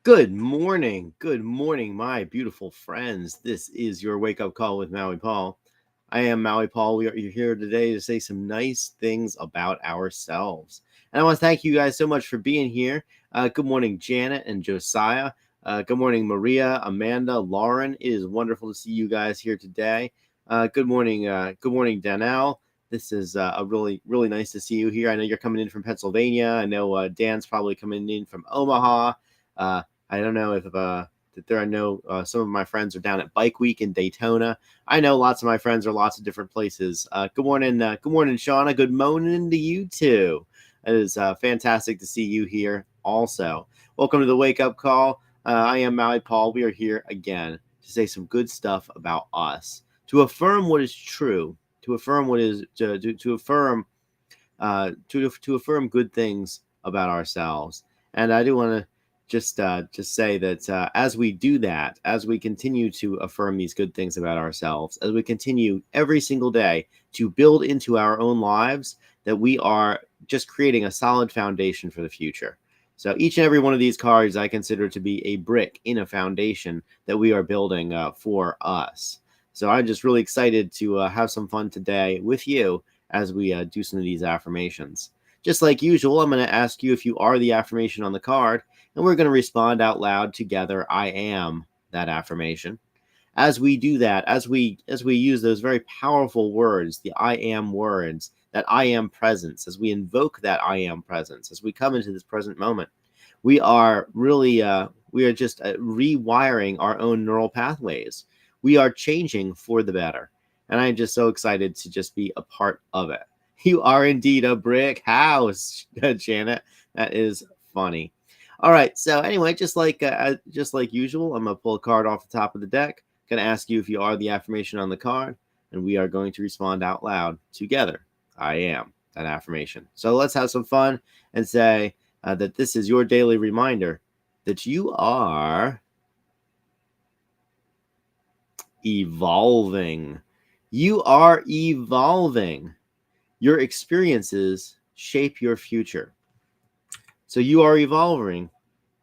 Good morning, my beautiful friends. This is your wake up call with Maui Paul. I am Maui Paul. We are here today to say some nice things about ourselves. And I want to thank you guys so much for being here. Good morning, Janet and Josiah. Good morning, Maria, Amanda, Lauren. It is wonderful to see you guys here today. Good morning, Danelle. This is a really nice to see you here. I know you're coming in from Pennsylvania. I know Dan's probably coming in from Omaha. I don't know if that there are no some of my friends are down at Bike Week in Daytona. I know lots of my friends are lots of different places. Good morning, Shauna. Good morning to you too. It is fantastic to see you here. Also, welcome to the wake up call. I am Maui Paul. We are here again to say some good stuff about us, to affirm what is true, to affirm what is to affirm to affirm good things about ourselves. And I do want to just say that as we do that, as we continue to affirm these good things about ourselves, as we continue every single day to build into our own lives, that we are just creating a solid foundation for the future. So each and every one of these cards I consider to be a brick in a foundation that we are building for us. So I'm just really excited to have some fun today with you as we do some of these affirmations. Just like usual, I'm going to ask you if you are the affirmation on the card, and we're going to respond out loud together. I am that affirmation. As we do that, as we use those very powerful words, the I am words, that I am presence, as we invoke that I am presence, as we come into this present moment, we are really just rewiring our own neural pathways. We are changing for the better. And I'm just so excited to just be a part of it. You are indeed a brick house, Janet. That is funny. All right. So anyway, just like usual, I'm gonna pull a card off the top of the deck. Gonna ask you if you are the affirmation on the card, and we are going to respond out loud together. I am that affirmation. So let's have some fun and say that this is your daily reminder that you are evolving. You are evolving. Your experiences shape your future. So you are evolving.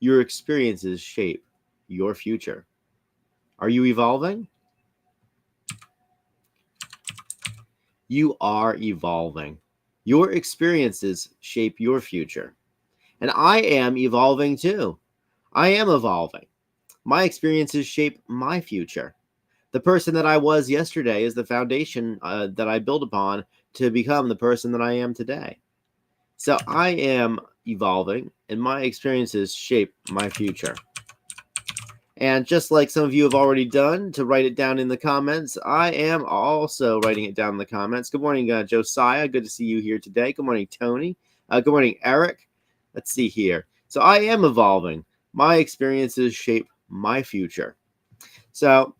Your experiences shape your future. Are you evolving? You are evolving. Your experiences shape your future. And I am evolving too. I am evolving. My experiences shape my future. The person that I was yesterday is the foundation that I build upon to become the person that I am today. So I am evolving, and my experiences shape my future. And just like some of you have already done to write it down in the comments, I am also writing it down in the comments. Good morning, Josiah. Good to see you here today. Good morning, Tony. Good morning, Eric. Let's see here. So I am evolving. My experiences shape my future. So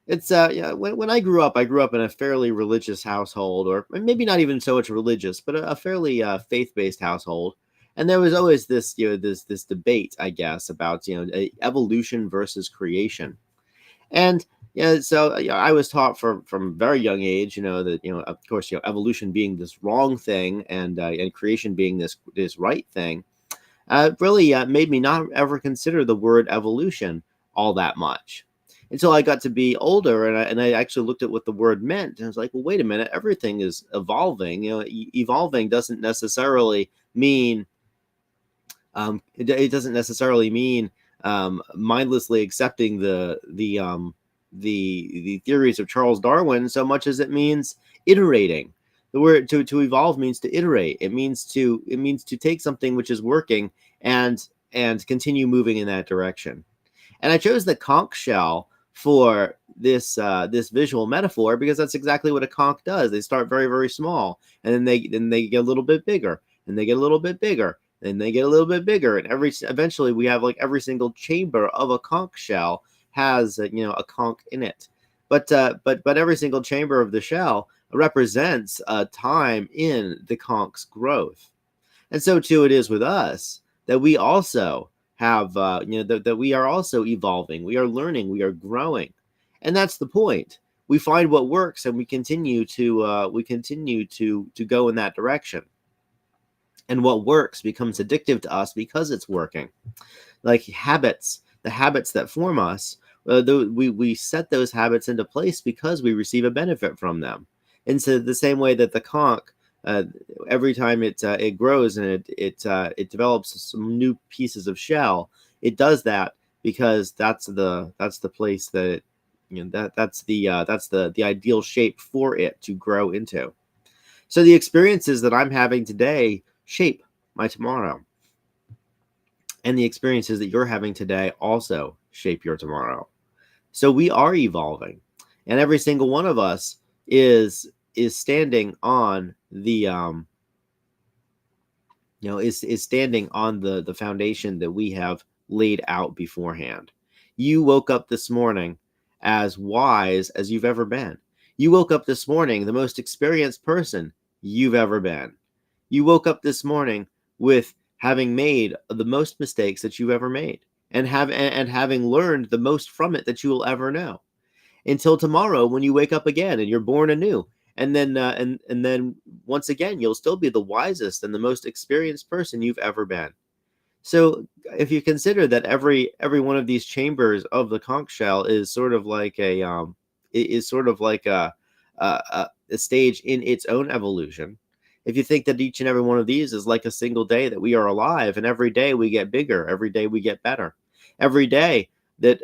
it's when I grew up in a fairly religious household, or maybe not even so much religious, but a fairly faith-based household. And there was always this this debate, I guess, about evolution versus creation. And so I was taught from a very young age, that of course evolution being this wrong thing, and creation being this right thing. Really made me not ever consider the word evolution all that much until I got to be older, and I actually looked at what the word meant, and I was like, well, wait a minute, everything is evolving. Evolving doesn't necessarily mean it doesn't necessarily mean mindlessly accepting the theories of Charles Darwin so much as it means iterating. The word to evolve means to iterate. It means to take something which is working and continue moving in that direction. And I chose the conch shell for this visual metaphor because that's exactly what a conch does. They start very, very small, and then they get a little bit bigger, and they get a little bit bigger, and they get a little bit bigger, and eventually we have like every single chamber of a conch shell has a conch in it. But every single chamber of the shell represents a time in the conch's growth. And so too it is with us, that we also have that we are also evolving, we are learning, we are growing. And that's the point. We find what works, and we continue to go in that direction. And what works becomes addictive to us because it's working. Like habits the habits that form us, we set those habits into place because we receive a benefit from them. And so the same way that the conch, uh, every time it grows and it develops some new pieces of shell, it does that because that's the place that it, that's the ideal shape for it to grow into. So the experiences that I'm having today shape my tomorrow. And the experiences that you're having today also shape your tomorrow. So we are evolving. And every single one of us is standing on the is standing on the foundation that we have laid out beforehand. You woke up this morning as wise as you've ever been. You woke up this morning the most experienced person you've ever been. You woke up this morning with having made the most mistakes that you've ever made, and having learned the most from it that you will ever know, until tomorrow when you wake up again and you're born anew. And then once again you'll still be the wisest and the most experienced person you've ever been. So if you consider that every one of these chambers of the conch shell is sort of like a stage in its own evolution. If you think that each and every one of these is like a single day that we are alive, and every day we get bigger, every day we get better, every day the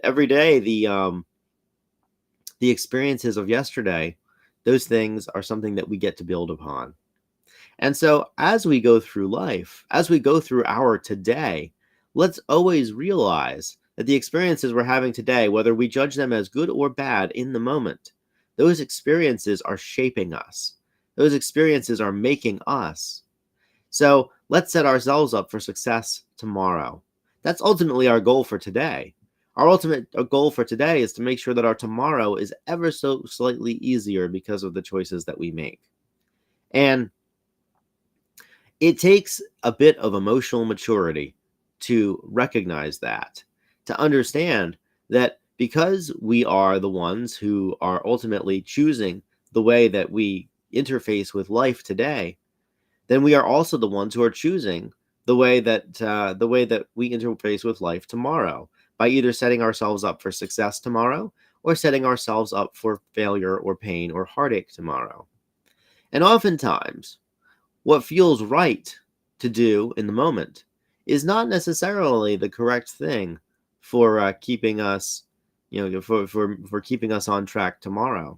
experiences of yesterday, those things are something that we get to build upon. And so as we go through life, as we go through our today, let's always realize that the experiences we're having today, whether we judge them as good or bad in the moment, those experiences are shaping us. Those experiences are making us. So let's set ourselves up for success tomorrow. That's ultimately our goal for today. Our ultimate goal for today is to make sure that our tomorrow is ever so slightly easier because of the choices that we make. And it takes a bit of emotional maturity to recognize that, to understand that because we are the ones who are ultimately choosing the way that we interface with life today, then we are also the ones who are choosing the way that we interface with life tomorrow, by either setting ourselves up for success tomorrow or setting ourselves up for failure or pain or heartache tomorrow. And oftentimes, what feels right to do in the moment is not necessarily the correct thing for keeping us, for keeping us on track tomorrow.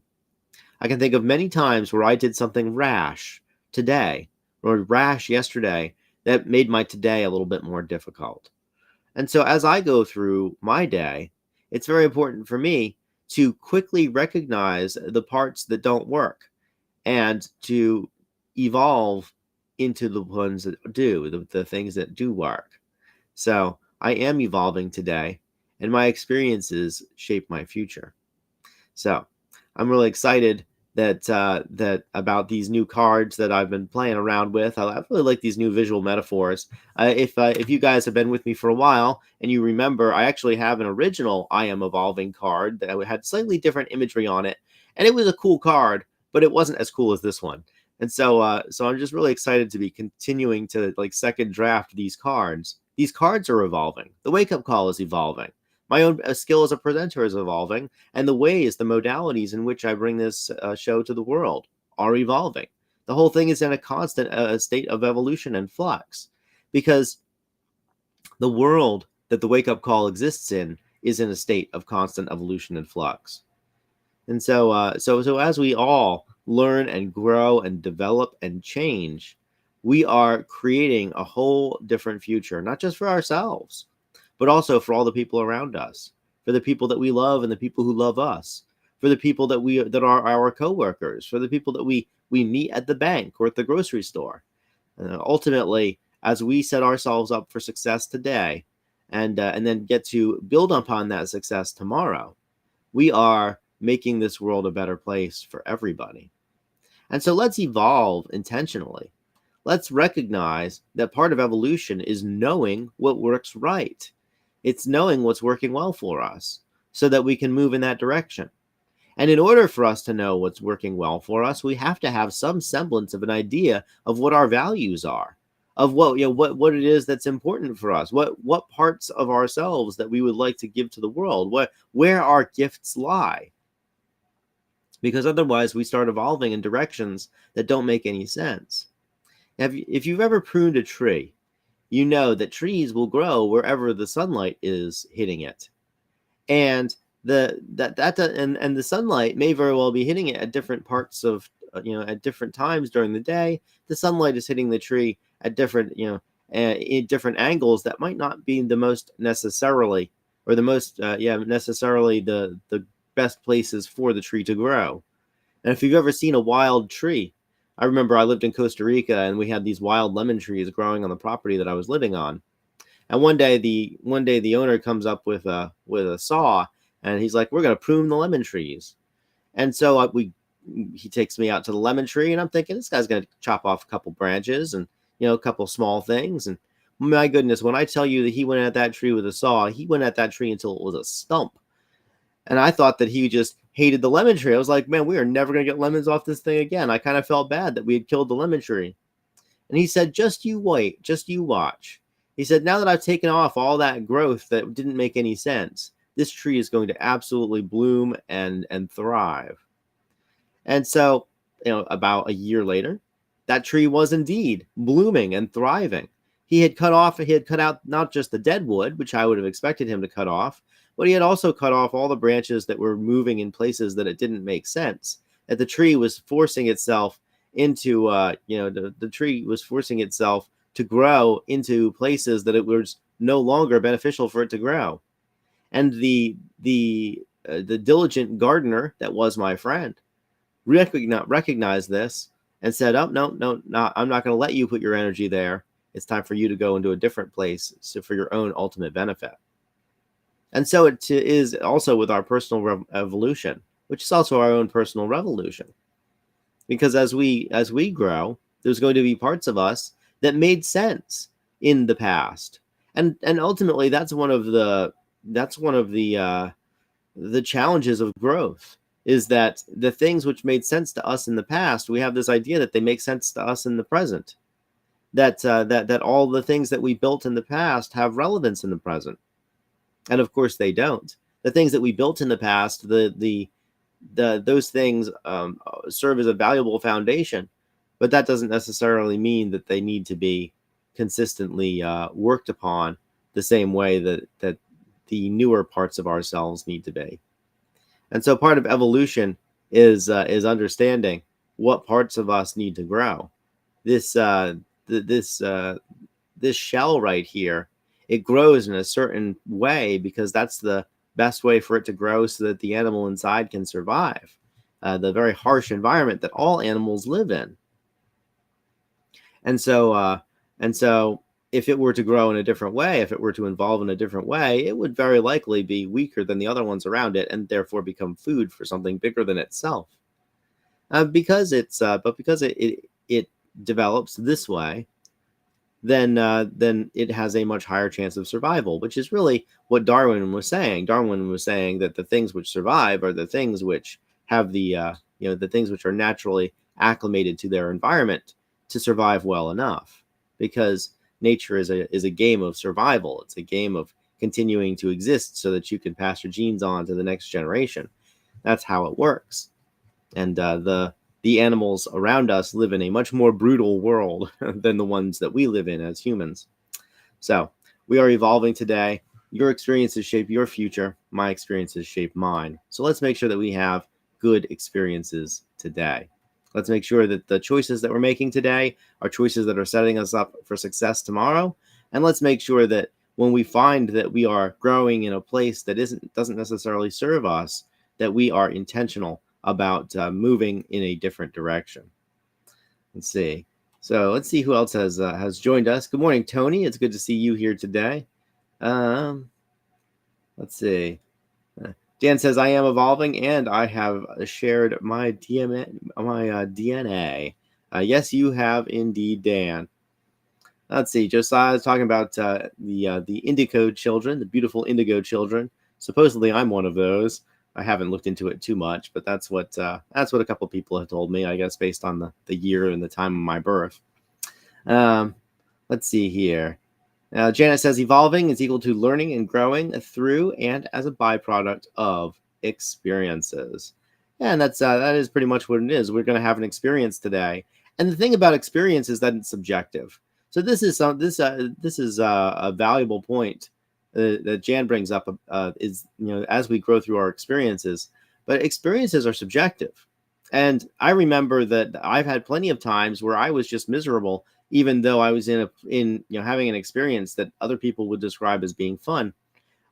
I can think of many times where I did something rash today or rash yesterday that made my today a little bit more difficult. And so as I go through my day, it's very important for me to quickly recognize the parts that don't work and to evolve into the ones that do, the things that do work. So I am evolving today, and my experiences shape my future. So I'm really excited that about these new cards that I've been playing around with. I really like these new visual metaphors. If you guys have been with me for a while and you remember, I actually have an original I Am Evolving card that had slightly different imagery on it, and it was a cool card, but it wasn't as cool as this one. And so I'm just really excited to be continuing to like second draft these cards. These cards are evolving. The wake up call is evolving. My own skill as a presenter is evolving, and the ways, the modalities in which I bring this show to the world are evolving. The whole thing is in a constant state of evolution and flux, because the world that the wake-up call exists in is in a state of constant evolution and flux. And so as we all learn and grow and develop and change, we are creating a whole different future, not just for ourselves, but also for all the people around us, for the people that we love and the people who love us, for the people that are our coworkers, for the people that we meet at the bank or at the grocery store. Ultimately, as we set ourselves up for success today, and then get to build upon that success tomorrow, we are making this world a better place for everybody. And so let's evolve intentionally. Let's recognize that part of evolution is knowing what works right. It's knowing what's working well for us so that we can move in that direction. And in order for us to know what's working well for us, we have to have some semblance of an idea of what our values are, of what it is that's important for us, what parts of ourselves that we would like to give to the world, where our gifts lie. Because otherwise we start evolving in directions that don't make any sense. If you've ever pruned a tree, you know that trees will grow wherever the sunlight is hitting it. And the sunlight may very well be hitting it at different parts of at different times during the day. The sunlight is hitting the tree at different in different angles that might not be the most necessarily or the most necessarily the best places for the tree to grow. And if you've ever seen a wild tree, I remember I lived in Costa Rica and we had these wild lemon trees growing on the property that I was living on. And one day the owner comes up with a saw and he's like, "We're going to prune the lemon trees." And so he takes me out to the lemon tree and I'm thinking this guy's going to chop off a couple branches and a couple small things. And my goodness, when I tell you that he went at that tree with a saw, he went at that tree until it was a stump. And I thought that he just hated the lemon tree. I was like, man, we are never going to get lemons off this thing again. I kind of felt bad that we had killed the lemon tree. And he said, just you wait, just you watch. He said, now that I've taken off all that growth that didn't make any sense, this tree is going to absolutely bloom and thrive. And so, about a year later, that tree was indeed blooming and thriving. He had cut out not just the dead wood, which I would have expected him to cut off, but he had also cut off all the branches that were moving in places that it didn't make sense. That the tree was forcing itself into, the tree was forcing itself to grow into places that it was no longer beneficial for it to grow. And the diligent gardener that was my friend recognized this and said, "Oh, no, I'm not going to let you put your energy there. It's time for you to go into a different place for your own ultimate benefit." And so it is also with our personal evolution, which is also our own personal revolution. Because as we grow, there's going to be parts of us that made sense in the past, and ultimately that's one of the challenges of growth, is that the things which made sense to us in the past, we have this idea that they make sense to us in the present, that all the things that we built in the past have relevance in the present, and of course they don't. The things that we built in the past, those things serve as a valuable foundation, but that doesn't necessarily mean that they need to be consistently worked upon the same way that the newer parts of ourselves need to be. And so part of evolution is understanding what parts of us need to grow. This shell right here, it grows in a certain way because that's the best way for it to grow so that the animal inside can survive the very harsh environment that all animals live in. And so if it were to grow in a different way, if it were to evolve in a different way, it would very likely be weaker than the other ones around it and therefore become food for something bigger than itself. Because it develops this way, then it has a much higher chance of survival, which is really what Darwin was saying. Darwin was saying that the things which survive are the things which have the things which are naturally acclimated to their environment to survive well enough, because nature is a game of survival. It's a game of continuing to exist so that you can pass your genes on to the next generation. That's how it works. And the animals around us live in a much more brutal world than the ones that we live in as humans. So we are evolving today. Your experiences shape your future. My experiences shape mine. So let's make sure that we have good experiences today. Let's make sure that the choices that we're making today are choices that are setting us up for success tomorrow. And let's make sure that when we find that we are growing in a place that doesn't necessarily serve us, that we are intentional about moving in a different direction. Let's see. So let's see who else has joined us. Good morning, Tony. It's good to see you here today. Let's see. Dan says, I am evolving and I have shared my DNA. Yes, you have indeed, Dan. Let's see. Josiah is talking about the indigo children, the beautiful indigo children. Supposedly, I'm one of those. I haven't looked into it too much, but that's what a couple of people have told me, I guess, based on the year and the time of my birth. Let's Let's see here. Janet says evolving is equal to learning and growing through and as a byproduct of experiences. Yeah, and that is pretty much what it is. We're going to have an experience today, and the thing about experience is that it's subjective. So this is a valuable point that Jan brings up. Is as we grow through our experiences, but experiences are subjective, and I remember that I've had plenty of times where I was just miserable even though I was in having an experience that other people would describe as being fun,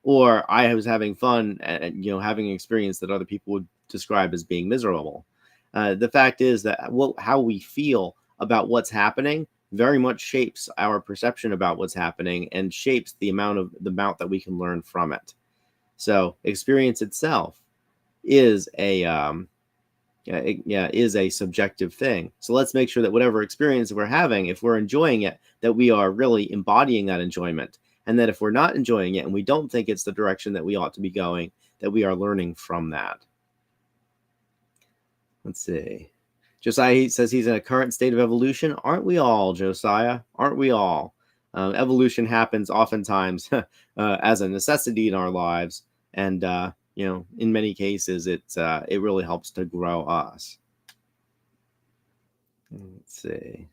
or I was having fun and having an experience that other people would describe as being miserable. The fact is that how we feel about what's happening very much shapes our perception about what's happening and shapes the amount that we can learn from it. So experience itself is is a subjective thing. So let's make sure that whatever experience we're having, if we're enjoying it, that we are really embodying that enjoyment. And that if we're not enjoying it and we don't think it's the direction that we ought to be going, that we are learning from that. Let's see. Josiah says he's in a current state of evolution. Aren't we all, Josiah? Aren't we all? Evolution happens oftentimes as a necessity in our lives. And in many cases, it really helps to grow us. Let's see.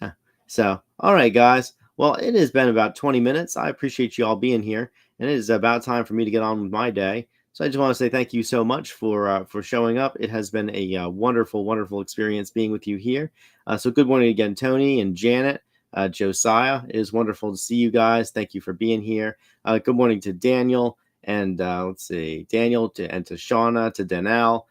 Yeah. So, all right, guys. Well, it has been about 20 minutes. I appreciate you all being here, and it is about time for me to get on with my day. So I just want to say thank you so much for showing up. It has been a wonderful, wonderful experience being with you here. So good morning again, Tony and Janet, Josiah. It is wonderful to see you guys. Thank you for being here. Good morning to Daniel and let's see, Daniel and to Shauna, to Danelle.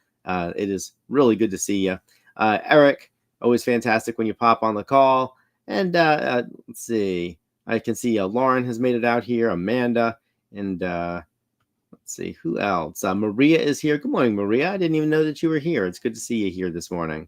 It is really good to see you, Eric. Always fantastic when you pop on the call. And let's see, I can see Lauren has made it out here, Amanda, and let's see, who else? Maria is here. Good morning, Maria. I didn't even know that you were here. It's good to see you here this morning.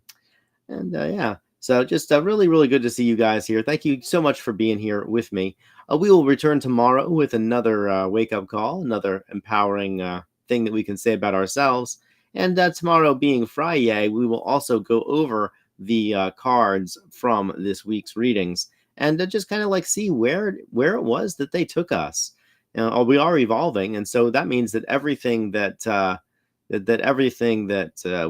And yeah, so just really, really good to see you guys here. Thank you so much for being here with me. We will return tomorrow with another wake-up call, another empowering thing that we can say about ourselves. And tomorrow being Friday, we will also go over the cards from this week's readings and just kind of like see where it was that they took us. We are evolving, and so that means that everything that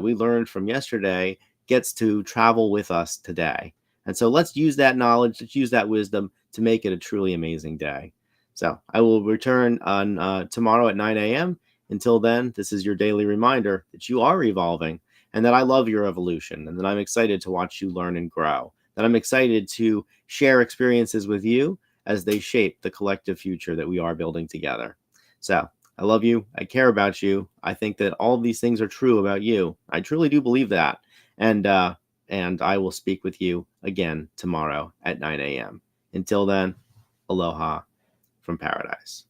we learned from yesterday gets to travel with us today. And so let's use that knowledge, let's use that wisdom to make it a truly amazing day. So I will return on tomorrow at 9 a.m. Until then, this is your daily reminder that you are evolving and that I love your evolution and that I'm excited to watch you learn and grow, that I'm excited to share experiences with you as they shape the collective future that we are building together. So I love you. I care about you. I think that all of these things are true about you. I truly do believe that. And I will speak with you again tomorrow at 9 a.m. Until then, aloha from paradise.